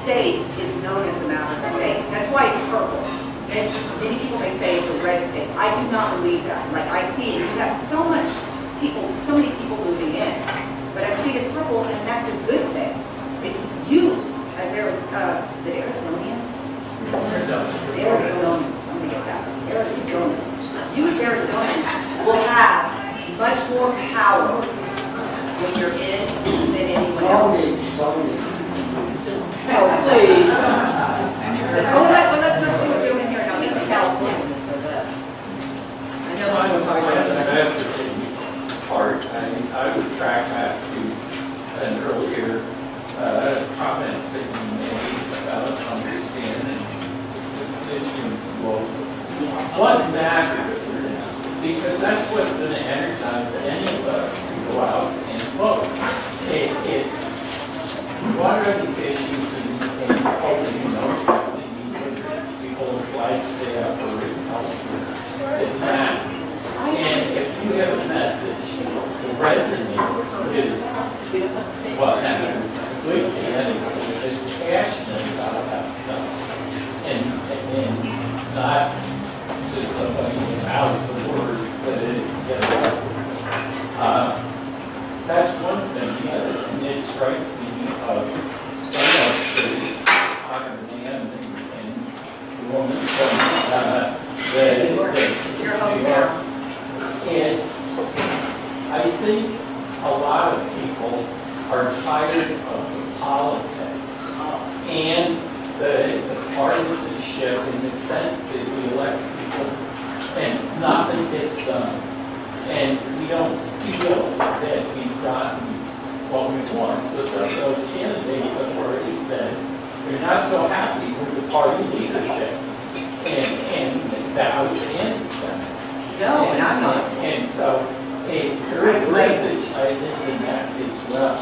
state is known as the Maverick state. That's why it's purple. And many people may say it's a red state. I do not believe that. I see it. You have so many people moving in. But I see it as purple, and that's a good thing. It's you, as is it Arizonians? Arizonians, somebody get that. Arizonians. You as Arizonians will have much more power when you're in than anyone else. Please. Let's see what we're doing here. Now, these are Californians, so that. I know I'm The messaging part, I would track back to an earlier comments that you made about understanding constituents locally. What matters, because that's what's going to energize any of us to go out and vote. It's what are the issues and totally people would like to stay up or raise health. It matters. And if you have a message that resonates with what matters, good candidate is passionate about that stuff. And not just somebody who has the words that it gets up. That's one thing. The other thing, it strikes me of someone on her man and the woman from your hometown. is I think a lot of people are tired of the politics and the partisanship in the sense that we elect people and nothing gets done. And we don't feel that we've gotten what we want. So some of those candidates have already said they're not so happy with the party leadership. And that was in the Senate. No, and I'm not. And so there is a message, I think, in that as well.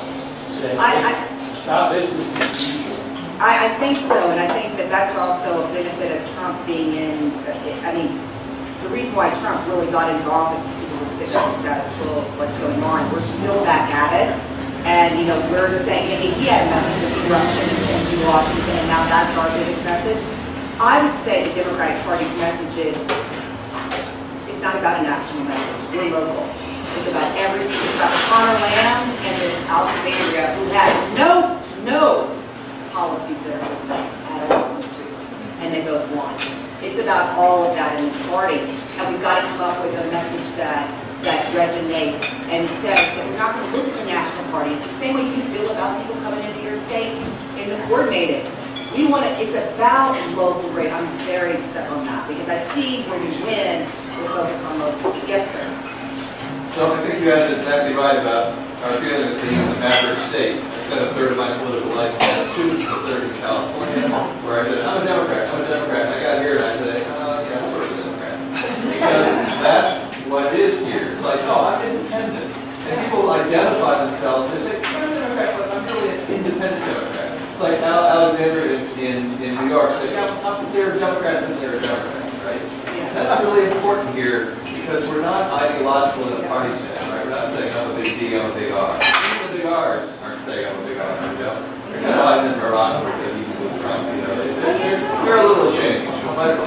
That it's not business as usual. I think so, and I think that that's also a benefit of Trump being in, the reason why Trump really got into office is people were sick of the status quo of what's going on. We're still back at it, and we're saying, he had a message of corruption and changing Washington, and now that's our biggest message. I would say the Democratic Party's message is, it's not about a national message, we're local. It's about it's about Connor Lambs and this Alexandria who has no policies that are the same at all, those two, and they both won. It's about all of that in this party, and we've got to come up with a message that resonates and says that we're not going to look at the national party. It's the same way you feel about people coming into your state in the coordinated. It's about local rate. I'm very stuck on that because I see when we win, we're focused on local. Yes, sir. So I think you guys are exactly right about our feeling of being a maverick state. I spent a third of my political life in Massachusetts, a third in California, where I said, I'm a Democrat. And I got here and I said, yeah, I'm sort of a Democrat. Because that's what it is here. It's like, oh, I'm independent. And people identify themselves as, say, I'm a Democrat, but I'm really an independent Democrat. It's like Alexandria in New you are, say, yeah, there are Democrats and there are Democrats, right? That's really important here because we're not ideological in a party stand, right? We're not saying I'm a big D, I'm a big R. Even the big R's aren't saying I'm a big R, you know? They're kind of hiding in Morocco because even with Trump, you know, they're a little ashamed. But,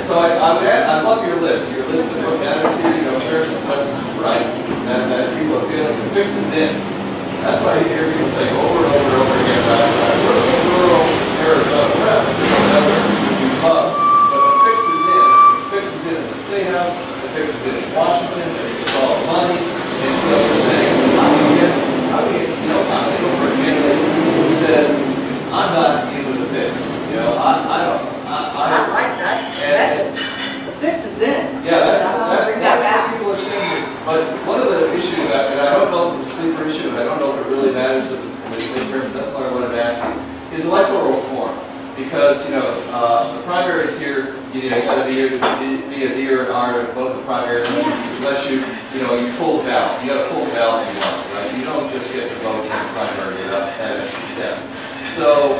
so I'd love your list of what attitude, you know, fairness, justice, right, that people are feeling the fix is in. That's why you hear people say over and over and over again that rural Arizona, well, whatever, you love. But the fix is in. The fix is in the State House, the fix is in Washington, it's all money. And so they're saying, how do you I'm going to go for a candidate who says, I'm not in with the fix. You know, I like that message. The fix is in. Yeah, Bring that's that back. what people are saying. But one of the issues, and I don't know if it's a sleeper issue, and I don't know if it really matters with midterms, that's why I wanted to ask you, is electoral reform. Because, you know, the primaries here, you got to be a D or an R to vote the primary, unless you pull the ballot. You got to pull the ballot you want, right? You don't just get to vote in the primary without that extra step. So,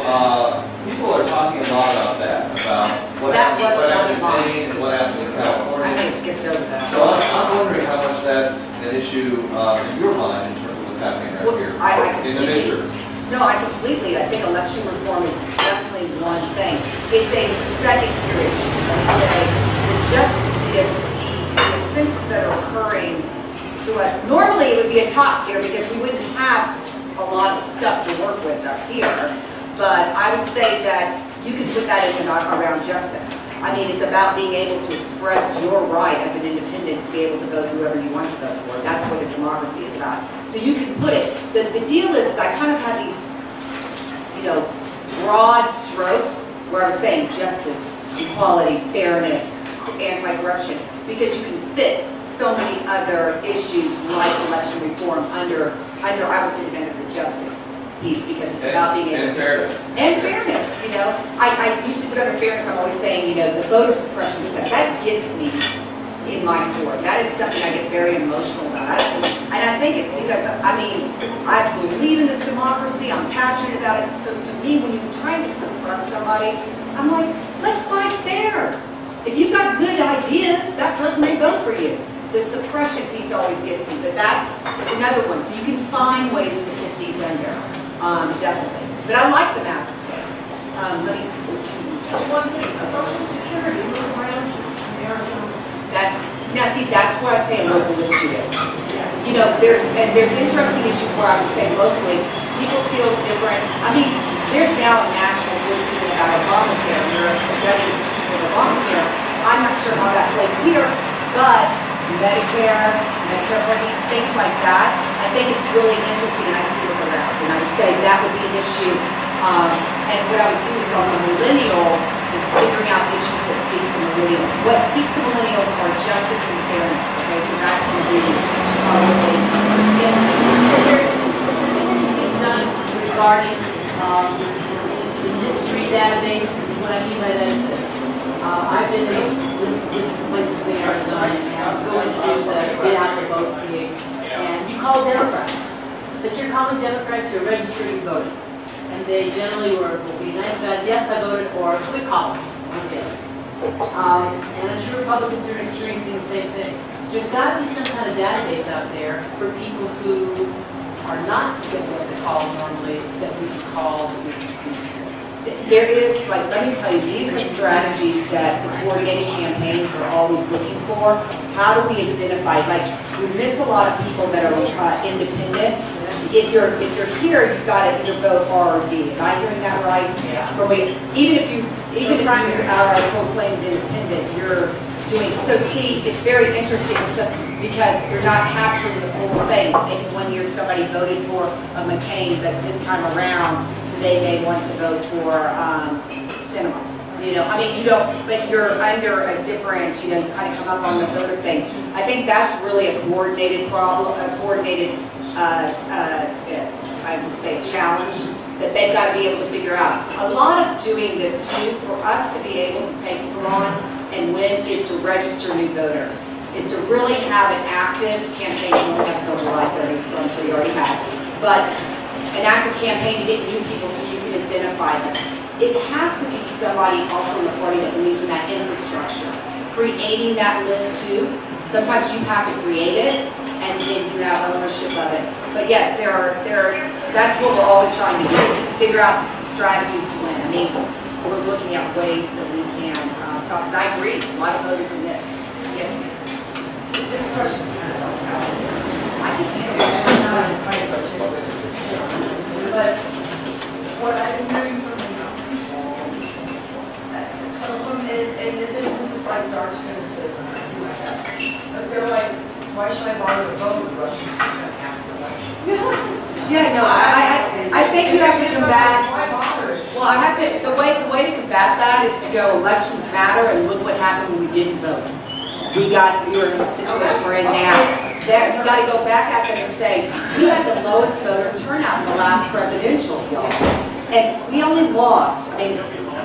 people are talking a lot about that, about what happened in Maine and what happened in California. I think skipped over that. So I'm wondering how much that's an issue in your mind in terms of what's happening right here in the midterm. No, I think election reform is definitely one thing. It's a second tier issue. The offenses that are occurring to us, normally it would be a top tier because we wouldn't have a lot of stuff to work with up here. But I would say that you can put that in around justice. I mean, it's about being able to express your right as an independent to be able to vote whoever you want to vote for. That's what a democracy is about. So you can put it. The deal is I kind of had these, broad strokes where I was saying justice, equality, fairness, anti-corruption, because you can fit so many other issues like election reform under I would fit it under the justice piece because it's about being able to fairness. And fairness, I usually put under fairness, I'm always saying, the voter suppression stuff, that gets me in my core. That is something I get very emotional about. And I think it's because, I believe in this democracy, I'm passionate about it. So to me, when you're trying to suppress somebody, I'm like, let's fight fair. If you've got good ideas, that person may vote for you. The suppression piece always gets me, but that is another one. So you can find ways to fit these under, definitely. But I like the map state. One thing, Social Security, look around Arizona. That's what I say a local issue is. There's interesting issues where I would say locally, people feel different. There's now a national movement about Obamacare. There are resident pieces of Obamacare. I'm not sure how that plays here, but Medicare, things like that, I think it's really interesting, and I do look around, and I would say that would be an issue. And what I would do is on the millennials, is figuring out issues that speak to millennials. What speaks to millennials are justice and fairness. Okay, so that's going to be probably. Has there been anything done regarding the mystery database? What I mean by that is this. I've been in places in Arizona and go introduce a get out the vote gig, and you call Democrats. But you're calling Democrats, you're registered voting. And they generally will be nice about, yes, I voted, or quit calling. Okay. And I'm sure Republicans are experiencing the same thing. There's got to be some kind of database out there for people who are not getting what they call normally, that we can call. There is, let me tell you, these are strategies that the coordinated campaigns are always looking for. How do we identify, we miss a lot of people that are independent. If you're here, you've got to either vote R or D. Am I hearing that right? Yeah. Even if you're out proclaimed independent, you're doing, so see, it's very interesting because you're not capturing the full thing. Maybe 1 year somebody voted for a McCain, but this time around, they may want to vote for cinema. You don't, but you're under a different, you kind of come up on the voter things. I think that's really a coordinated problem, a coordinated, I would say, challenge that they've got to be able to figure out. A lot of doing this too, for us to be able to take people on and win, is to register new voters, is to really have an active campaign. You won't have until July 30th, so I'm sure you already have. But an active campaign to get new people so you can identify them. it has to be somebody also in the party that believes in that infrastructure. Creating that list too. Sometimes you have to create it and then you have ownership of it. But yes, that's what we're always trying to do. Figure out strategies to win. I mean, we're looking at ways that we can talk, because I agree, a lot of voters are missed. Yes, ma'am. This question's kind of I think you but what I've been hearing from and this is like dark cynicism, but they're like, why should I bother to vote with Russians? It's going to happen election. Yeah, no, I think you have to combat. Why bother? Well, I have to. The way to combat that is to go. Elections matter, and look what happened when we didn't vote. You're in the situation we're in now. There, you got to go back at them and say, we had the lowest voter turnout in the last presidential, y'all, and we only lost. I mean,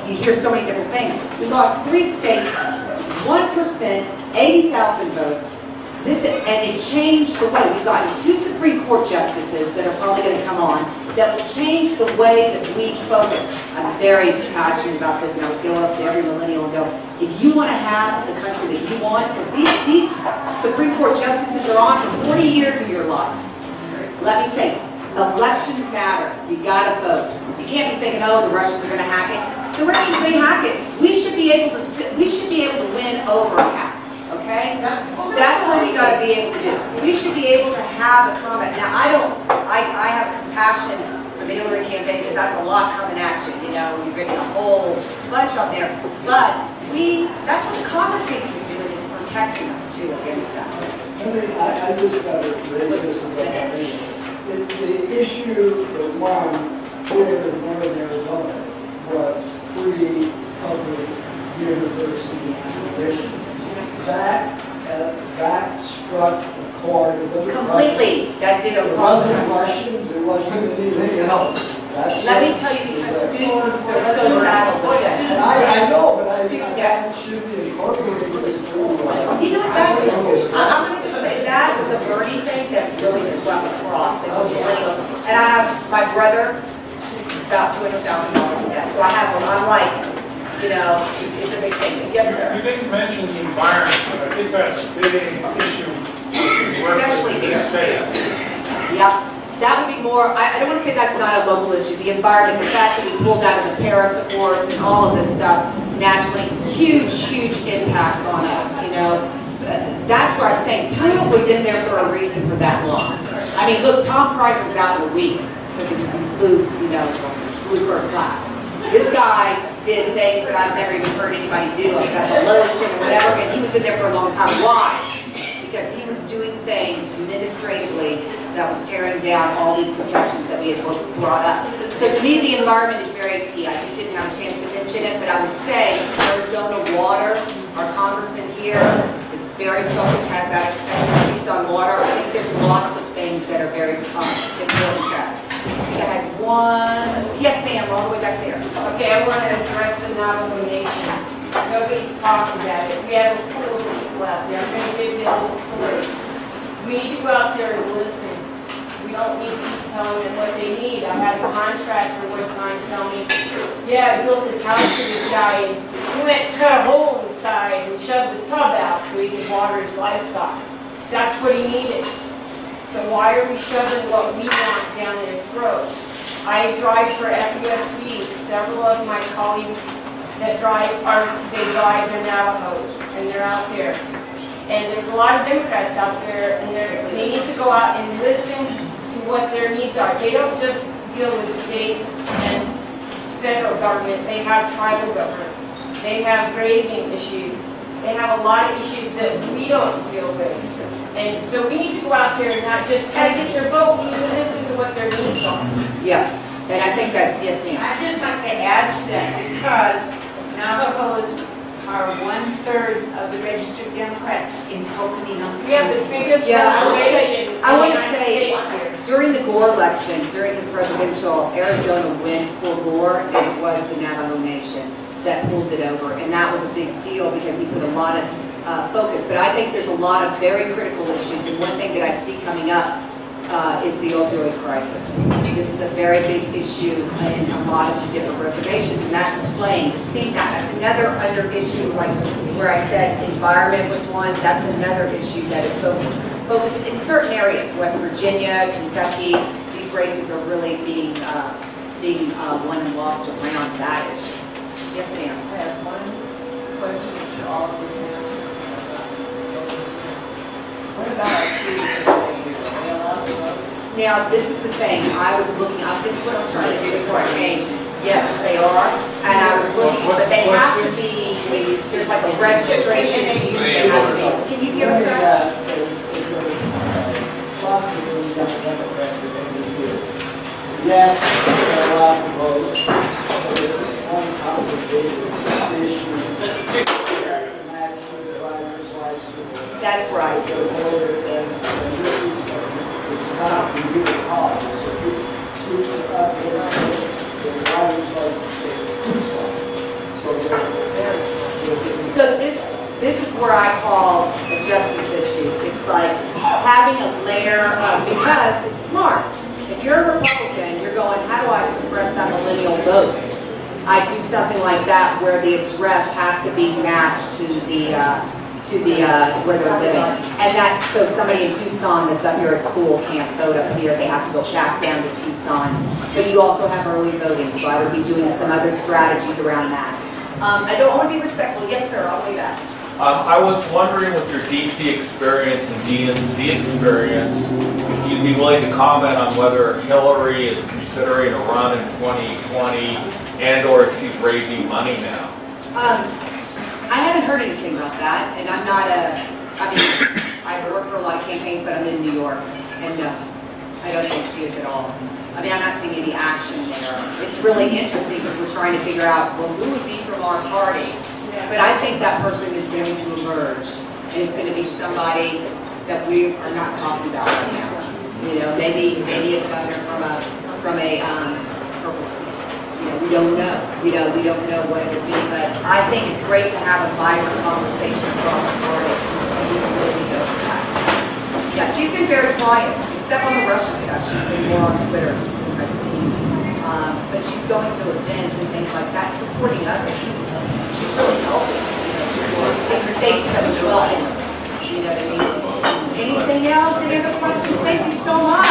you hear so many different things. We lost 3 states, 1%, 80,000 votes. And it changed the way. We've gotten 2 Supreme Court justices that are probably going to come on that will change the way that we focus. I'm very passionate about this, and I would go up to every millennial and go, if you want to have the country that you want, because these Supreme Court justices are on for 40 years of your life. Let me say, elections matter. You got to vote. You can't be thinking, oh, the Russians are going to hack it. The Russians may hack it. We should be able to win over a hack. Okay? So that's what we got to be able to do. We should be able to have a comment. Now, I have compassion for the Hillary campaign because that's a lot coming at you. You know, you're getting a whole bunch up there. But that's what the Congress needs to be doing, is protecting us too against that. I just got to raise this about the issue that won here in Northern Arizona was free public university tuition. That struck a chord. It wasn't Completely. That did Russians. It wasn't Russians. It wasn't anything else. Let me tell you, because students are so saddled with this. And I know, but that should be incorporated in this through. You know, I'm going to just say that was a Bernie thing that really swept across. It was millennials. And I have my brother, who's about $200,000 in debt. So I'm like, you know, it's a big thing. Yes, sir. You didn't mention the environment, but I think that's a big issue. Especially here. Yep. That would be more, I don't want to say that's not a local issue. The environment, the fact that we pulled out of the Paris Accords and all of this stuff nationally, huge, huge impacts on us, you know. That's where I'm saying Pruitt was in there for a reason for that long. I mean, look, Tom Price was out in a week because he flew first class. This guy did things that I've never even heard anybody do, like got the lotion or whatever, and he was in there for a long time. Why? Because he was doing things administratively that was tearing down all these protections that we had brought up. So to me, the environment is very key. I just didn't have a chance to mention it, but I would say Arizona Water, our congressman here, is very focused, has that expertise on water. I think there's lots of things that are very important to us. I had one. Yes, ma'am, all the way back there. Okay, I want to address the Navajo Nation. Nobody's talking about it. We have a pool of people out there. I'm going to give you a little story. We need to go out there and listen. We don't need to keep telling them what they need. I had a contractor one time tell me, yeah, I built this house for this guy, and he went and cut a hole inside and shoved the tub out so he could water his livestock. That's what he needed. So why are we shoving what we want down their throat? I drive for FUSB. Several of my colleagues that drive the Navajos, and they're out there. And there's a lot of Democrats out there, and they need to go out and listen to what their needs are. They don't just deal with state and federal government. They have tribal government. They have grazing issues. They have a lot of issues that we don't deal with. And so we need to go out there and not just try to get your vote, we need to listen to what their needs are. Yeah, and I think that's, yes, ma'am. I'd just like to add to that, because Navajos are 1/3 of the registered Democrats in Coconino. We have the biggest Yeah, reservation in I the want to United say, States here. during the Gore election, during this presidential, Arizona win for Gore, and it was the Navajo Nation that pulled it over. And that was a big deal because he put a lot of focus. But I think there's a lot of very critical issues. And one thing that I see coming up is the opioid crisis. This is a very big issue in a lot of different reservations, and that's playing. See, that's another under issue, like where I said environment was one, that's another issue that is focused in certain areas, West Virginia, Kentucky. These races are really being won and lost around that issue. Yes, ma'am. I have one question to all of you. What about our students? Now, this is the thing, I was looking up, this is what I was trying to do before I came. Yes, they are, and I was looking, but they have to be, there's like a registration. Can you give us that? Yes, they're allowed to vote, but it's one complicated issue. Match supervisor's license. That's right. The voter, and this is not the real cause. So these students are up there, their driver's license is Tucson. So this is where I call a justice issue. It's like having a layer of, because it's smart. If you're a Republican, you're going, how do I suppress that millennial vote? I do something like that where the address has to be matched to the where they're living. And that, so somebody in Tucson that's up here at school can't vote up here, they have to go back down to Tucson. But you also have early voting, so I would be doing some other strategies around that. I don't want to be respectful. Yes, sir, I'll be back. I was wondering with your DC experience and DNC experience, if you'd be willing to comment on whether Hillary is considering a run in 2020 and or if she's raising money now. I haven't heard anything about that, and I'm not I work for a lot of campaigns, but I'm in New York, and no, I don't think she is at all. I mean, I'm not seeing any action there. It's really interesting because we're trying to figure out, well, who would be from our party? But I think that person is going to emerge, and it's going to be somebody that we are not talking about right now. You know, maybe a governor from a purple state. You know, we don't know. We don't know what it would be, but I think it's great to have a vibrant conversation across the party, and we can really go for that. Yeah, she's been very quiet, except on the Russia stuff. She's been more on Twitter since I've seen. But she's going to events and things like that, supporting others. She's really helping. In states that are developing. You know what I mean? Anything else? Any other questions? Thank you so much.